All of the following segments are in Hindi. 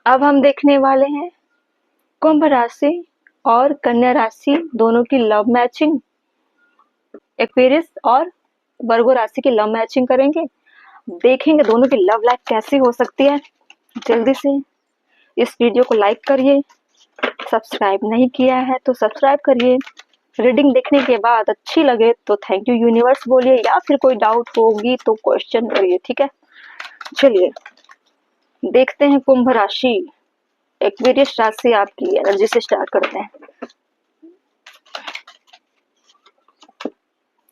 अब हम देखने वाले हैं कुंभ राशि और कन्या राशि दोनों की लव मैचिंग। एक्वेरियस और वर्गो राशि की लव मैचिंग करेंगे। देखेंगे दोनों की लव लाइफ कैसी हो सकती है। जल्दी से इस वीडियो को लाइक करिए, सब्सक्राइब नहीं किया है तो सब्सक्राइब करिए। रीडिंग देखने के बाद अच्छी लगे तो थैंक यू यूनिवर्स बोलिए, या फिर कोई डाउट होगी तो क्वेश्चन करिए। ठीक है, चलिए देखते हैं कुंभ राशि एक्वेरियस राशि आपकी एनर्जी से स्टार्ट करते हैं।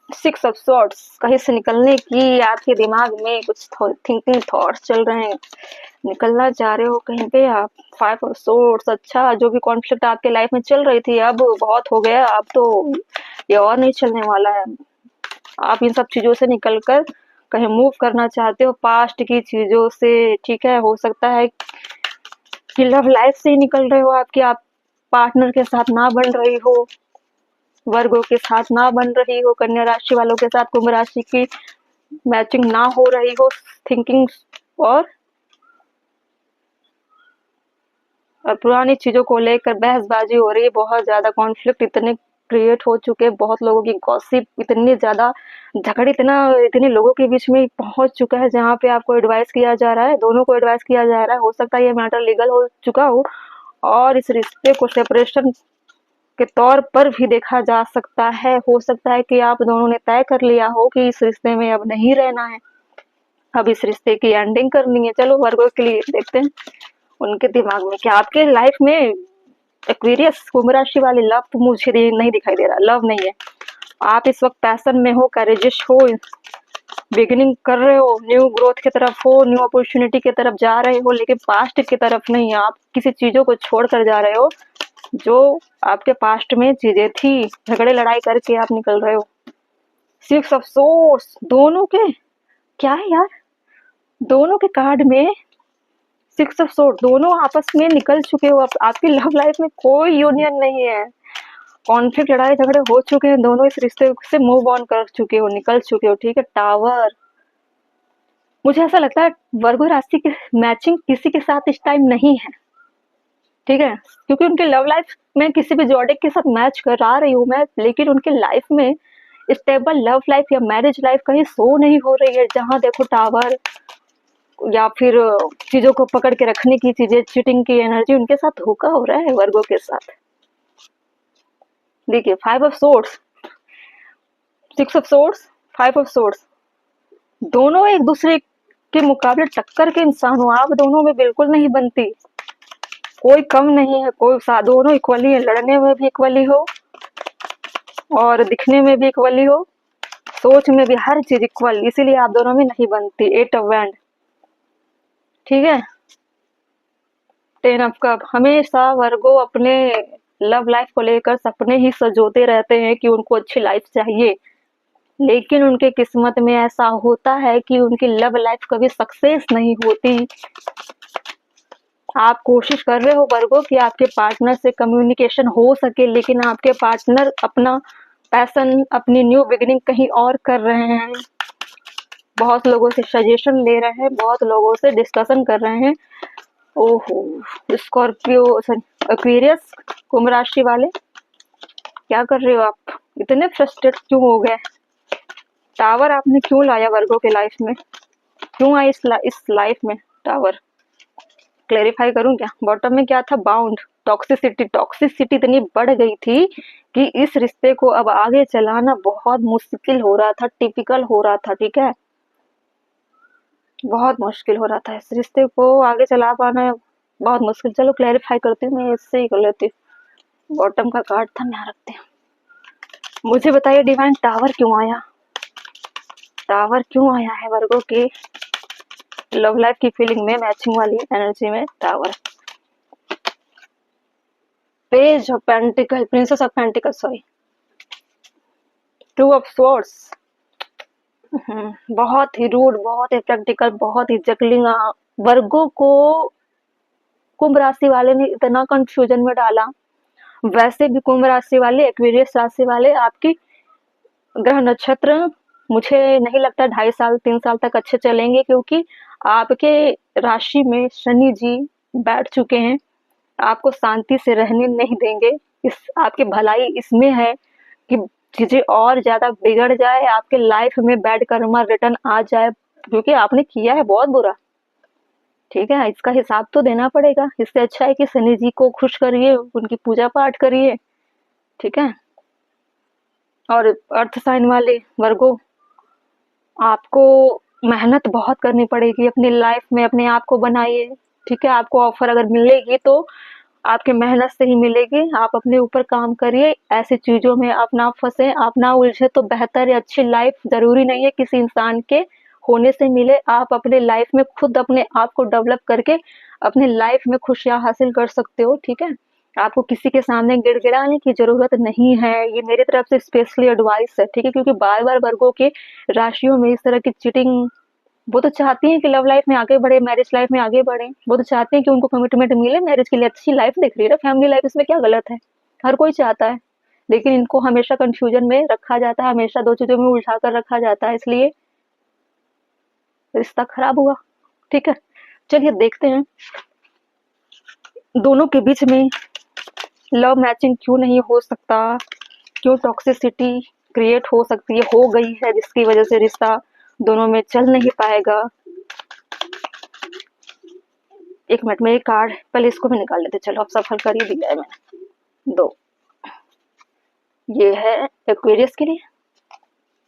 6 ऑफ सॉर्ड्स कहीं से निकलने की आपके दिमाग में कुछ थिंकिंग थॉट्स चल रहे हैं, निकलना चाह रहे हो कहीं पे आप। 5 ऑफ सॉर्ड्स, अच्छा जो भी कॉन्फ्लिक्ट आपके लाइफ में चल रही थी अब बहुत हो गया, अब तो ये और नहीं चलने वाला है। आप इन सब चीजों से निकलकर कहीं मूव करना चाहते हो, पास्ट की चीजों से। ठीक है, हो सकता है कि लव लाइफ से ही निकल रहे हो आपकी, आप पार्टनर के साथ ना बन रही हो, वर्गों के साथ ना बन रही हो, कन्या राशि वालों के साथ कुंभ राशि की मैचिंग ना हो रही हो, थिंकिंग और पुरानी चीजों को लेकर बहसबाजी हो रही है। बहुत ज्यादा कॉन्फ्लिक्ट इतने क्रिएट हो चुके, बहुत लोगों की गॉसिप इतनी ज्यादा, झगड़ इतने लोगों के बीच में पहुंच चुका है जहाँ पे आपको एडवाइस किया जा रहा है, दोनों को एडवाइस किया जा रहा है। हो सकता है ये मैटर लीगल हो चुका हो और इस रिश्ते को सेपरेशन के तौर पर भी देखा जा सकता है। हो सकता है कि आप दोनों ने तय कर लिया हो कि इस रिश्ते में अब नहीं रहना है, अब इस रिश्ते की एंडिंग करनी है। चलो वर्गों के लिए देखते हैं उनके दिमाग में क्या। आपके लाइफ में एक्वेरियस कुंभ राशि वाले लव तो मुझे नहीं दिखाई दे रहा, लव नहीं है। आप इस वक्त पैशन में हो, करेजिश हो, बिगिनिंग कर रहे हो, न्यू ग्रोथ की तरफ हो, न्यू अपॉर्चुनिटी की तरफ जा रहे हो, लेकिन पास्ट की तरफ नहीं। आप किसी चीजों को छोड़ कर जा रहे हो जो आपके पास्ट में चीजें थी, झगड़े लड़ाई करके आप निकल रहे हो। 6 ऑफ सोर्स दोनों के क्या है यार, दोनों के कार्ड में 6 ऑफ सोर्स, दोनों आपस में निकल चुके हो। आपकी लव लाइफ में कोई यूनियन नहीं है, कॉन्फ्लिक्ट लड़ाई झगड़े हो चुके हैं, दोनों इस रिश्ते से मूव ऑन कर चुके हो, निकल चुके हो। ठीक है, टावर, मुझे ऐसा लगता है वर्गो राशि की मैचिंग किसी के साथ इस टाइम नहीं है। ठीक है, क्योंकि उनके लव लाइफ में किसी भी जोडिक के साथ मैच करा रही हूँ मैं, लेकिन उनके लाइफ में स्टेबल लव लाइफ या मैरिज लाइफ कहीं शो नहीं हो रही है। जहां देखो टावर या फिर चीजों को पकड़ के रखने की चीजें, चीटिंग की एनर्जी, उनके साथ धोखा हो रहा है वर्गो के साथ। देखिए 5 of swords, 6 of swords, 5 of swords, दोनों एक दूसरे के मुकाबले टक्कर के इंसान हो। आप दोनों में बिल्कुल नहीं बनती, कोई कम नहीं है, कोई सा, दोनों इक्वली है, लड़ने में भी इक्वली हो और दिखने में भी इक्वली हो, सोच में भी, हर चीज इक्वल, इसीलिए आप दोनों में नहीं बनती। 8 ऑफ वैंड, ठीक है, 10 ऑफ कप, हमेशा वर्गो अपने लव लाइफ को लेकर सपने ही सजोते रहते हैं कि उनको अच्छी लाइफ चाहिए, लेकिन उनके किस्मत में ऐसा होता है कि उनकी लव लाइफ कभी सक्सेस नहीं होती। आप कोशिश कर रहे हो वर्गो कि आपके पार्टनर से कम्युनिकेशन हो सके, लेकिन आपके पार्टनर अपना पैशन, अपनी न्यू बिगिनिंग कहीं और कर रहे हैं। बहुत लोगों से सजेशन ले रहे हैं, बहुत लोगों से डिस्कशन कर रहे हैं। ओहो, स्कॉर्पियो, एक्वेरियस कुंभ राशि वाले क्या कर रहे हो आप, इतने फ्रस्ट्रेट क्यों हो गए। टावर आपने क्यों लाया वर्गो के लाइफ में, क्यों आए इस लाइफ में टावर, क्लेरिफाई करूं क्या। बॉटम में क्या था, बाउंड, टॉक्सिसिटी इतनी बढ़ गई थी कि इस रिश्ते को अब आगे चलाना बहुत मुश्किल हो रहा था, टिपिकल हो रहा था। ठीक है, बहुत मुश्किल हो रहा था, इस रिश्ते को आगे चला पाना बहुत मुश्किल। चलो क्लेरिफाई करती हूँ, मैं इससे ही कर लेती हूँ। बॉटम का कार्ड था, यहाँ रखते हैं। मुझे बताइए डिवाइन, टावर क्यों आया, टावर क्यों आया है वर्गो के लव लाइफ की फीलिंग में, मैचिंग वाली एनर्जी में tower. Page of pentacle, princess of pentacle, sorry, 2 of swords, बहुत ही रूड, बहुत ही प्रैक्टिकल, बहुत ही जगलिंग। वर्गो को कुंभ राशि वाले ने इतना कंफ्यूजन में डाला। वैसे भी कुंभ राशि वाले, एक्वेरियस राशि वाले, आपकी ग्रह नक्षत्र मुझे नहीं लगता 2.5 साल 3 साल तक अच्छे चलेंगे, क्योंकि आपके राशि में शनि जी बैठ चुके हैं, आपको शांति से रहने नहीं देंगे। इस आपकी भलाई इसमें है कि चीज़ें और ज़्यादा बिगड़ जाए, आपके लाइफ में बैड कर्मा रिटर्न आ जाए, क्योंकि आपने किया है बहुत बुरा, ठीक है? इसका हिसाब तो देना पड़ेगा। इससे अच्छा है कि शनि जी को खुश करिए, उनकी पूजा पाठ करिए, ठीक है? और अर्थ साइन वाले वर्गो, आपको मेहनत बहुत करनी पड़ेगी अपनी लाइफ में, अपने आप को बनाइए, ठीक है? आपको ऑफर अगर मिलेगी तो आपकी मेहनत से ही मिलेगी। आप अपने ऊपर काम करिए, ऐसी चीज़ों में आप ना फँसे, आप ना उलझे तो बेहतर है। अच्छी लाइफ ज़रूरी नहीं है किसी इंसान के होने से मिले। आप अपने लाइफ में खुद अपने आप को डेवलप करके अपनी लाइफ में खुशियाँ हासिल कर सकते हो, ठीक है? आपको किसी के सामने गिड़गिड़ाने की ज़रूरत नहीं है। ये मेरी तरफ से स्पेशली एडवाइस है, ठीक है? क्योंकि बार-बार वर्गों के राशियों में इस तरह की चीटिंग, वो तो चाहती हैं कि लव लाइफ में आगे बढ़े, मैरिज लाइफ में आगे बढ़ें। वो तो चाहती हैं कि उनको कमिटमेंट मिले, मैरिज के लिए अच्छी लाइफ दिख रही है ना, फैमिली लाइफ, इसमें क्या गलत है? हर कोई चाहता है, लेकिन इनको हमेशा कन्फ्यूजन में रखा जाता है, हमेशा 2 चीज़ों में उलझा कर रखा जाता है, इसलिए रिश्ता खराब हुआ, ठीक है? चलिए देखते हैं, दोनों के बीच में लव मैचिंग क्यों नहीं हो सकता? क्यों टॉक्सिसिटी क्रिएट हो सकती है, हो गई है, जिसकी वजह से रिश्ता दोनों में चल नहीं पाएगा? एक मिनट में, एक कार्ड पहले इसको भी निकाल लेते, चलो अब सफल कर ही दिया है मैंने। 2 ये है एक्वेरियस के लिए,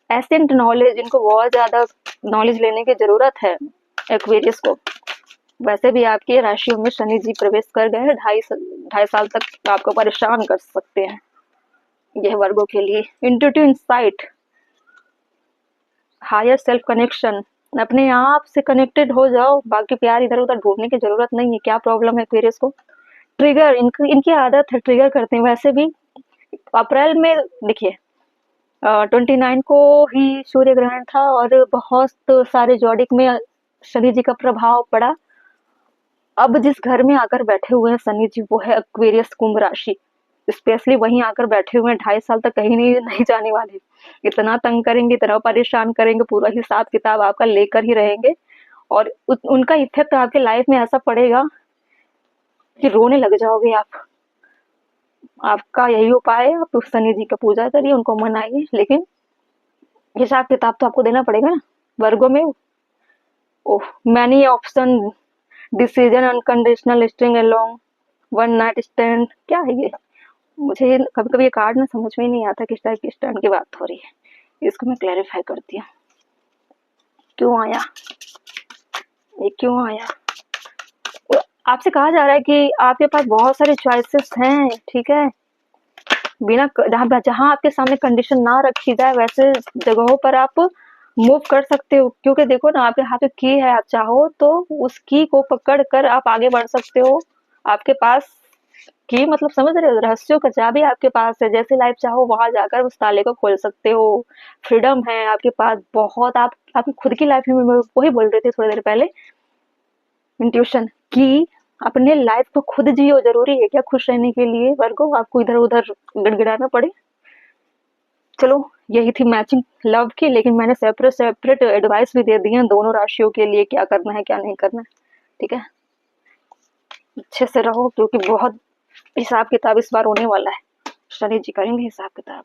एसेंट नॉलेज, इनको बहुत ज़्यादा नॉलेज लेने की ज़रूरत है एक्वेरियस को। वैसे भी आपके राशियों में शनि जी प्रवेश कर गए हैं, 2.5 साल तक आपको परेशान कर सकते हैं। यह वर्गों के लिए intuitive insight, higher self connection, अपने आप से कनेक्टेड हो जाओ, बाकी प्यार इधर उधर ढूंढने की जरूरत नहीं है। क्या प्रॉब्लम है एक्वेरियस को? ट्रिगर, इनकी आदत है, ट्रिगर करते हैं। वैसे भी अप्रैल में देखिए 29 को ही सूर्य ग्रहण था और बहुत सारे जॉडिक में शनि जी का प्रभाव पड़ा। अब जिस घर में आकर बैठे हुए हैं शनि जी, वो है एक्वेरियस कुंभ राशि। स्पेशली वहीं आकर बैठे हुए हैं, 2.5 साल तक कहीं नहीं जाने वाले। इतना तंग करेंगे, इतना परेशान करेंगे, पूरा हिसाब किताब आपका लेकर ही रहेंगे। और उनका इफेक्ट आपके लाइफ में ऐसा पड़ेगा कि रोने लग जाओगे आप। आपका यही उपाय है, आप शनि जी का पूजा करिए, उनको मनाइए, लेकिन हिसाब किताब तो आपको देना पड़ेगा ना वर्गों में। Oh, many option, decision, unconditional string along, one night stand, क्या है ये? मुझे कभी कभी ये कार्ड ना समझ में ही नहीं आता किस टाइप की स्टैंड की बात हो रही है। इसको मैं क्लैरिफाई करती हूँ, क्यों आया ये, क्यों आया? आपसे कहा जा रहा है कि आपके पास बहुत सारे चॉइसेस हैं, ठीक है? बिना जहाँ आपके सामने कंडीशन ना रखी जाए, वैसे जगहों पर आप मूव कर सकते हो। क्योंकि देखो ना, आपके हाथ में की है, आप चाहो तो उस की को पकड़ कर आप आगे बढ़ सकते हो। आपके पास की मतलब समझ रहे हो, रहस्यों का चाबी आपके पास है। जैसे लाइफ चाहो वहां जाकर उस ताले को खोल सकते हो। फ्रीडम है आपके पास बहुत। आप आपकी खुद की लाइफ में, मैं वही बोल रही थी थोड़ी देर पहले, इंट्यूशन की अपने लाइफ को खुद जियो। जरूरी है क्या खुश रहने के लिए वर्गो आपको इधर उधर गिड़गिड़ाना पड़े? चलो, यही थी मैचिंग लव की, लेकिन मैंने सेपरेट सेपरेट एडवाइस भी दे दी है दोनों राशियों के लिए, क्या करना है क्या नहीं करना है, ठीक है? अच्छे से रहो, क्योंकि बहुत हिसाब किताब इस बार होने वाला है। शनि जी करेंगे हिसाब किताब।